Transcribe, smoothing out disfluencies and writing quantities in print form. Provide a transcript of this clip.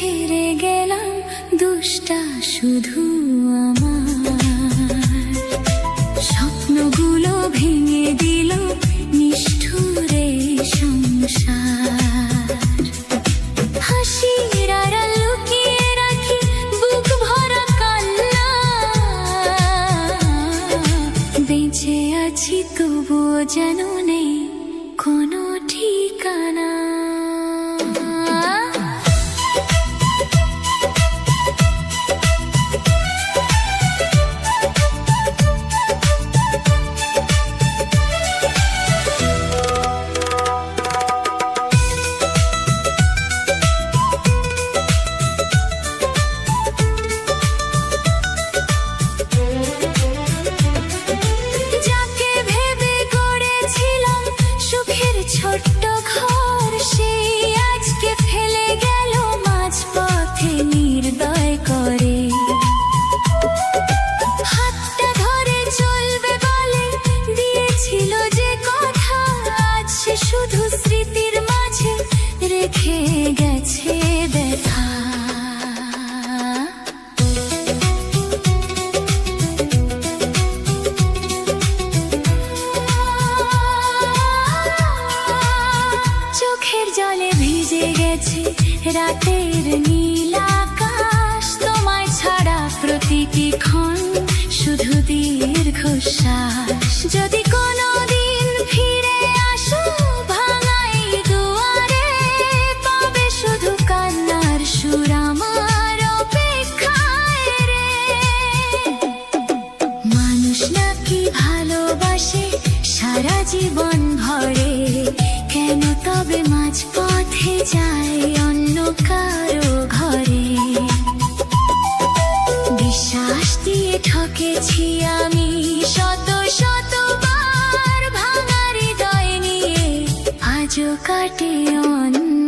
হেরে গেলাম দুষ্টা শুধু আমার স্বপ্নগুলো ভেঙে দিল নিষ্ঠুরে সংসার হাসির আড়াল লুকিয়ে রাখি বুক ভরা কান্না বেঁচে আছি তবুও যেন নেই কোনো ঠিকানা ছোট্ট ঘর সেই আজকে ফেলে গেল মাঝপথে নির্দয় করে হাতটা ধরে চলবে বলে দিয়েছিল যে কথা আজ সে শুধু স্মৃতির মাঝে রেখে গেছে ব্যথা চোখের জলে ভিজে গেছে রাতের নীল আকাশ তোমায় ছাড়া প্রতিটি ক্ষণ শুধু দীর্ঘশ্বাস যদি কোনোদিন ফিরে আসো ভাঙাই দুয়ারে পাবে শুধু কান্নার সুর আমার অপেক্ষায় রে মানুষ নাকি ভালোবাসে সারা জীবন ভরে কেন তবে মাঝপথে যায় অন্য কারো ঘরে বিশ্বাস দিয়ে ঠকেছি আমি শত শতবার ভাঙা হৃদয় নিয়ে আজও কাটে অন্য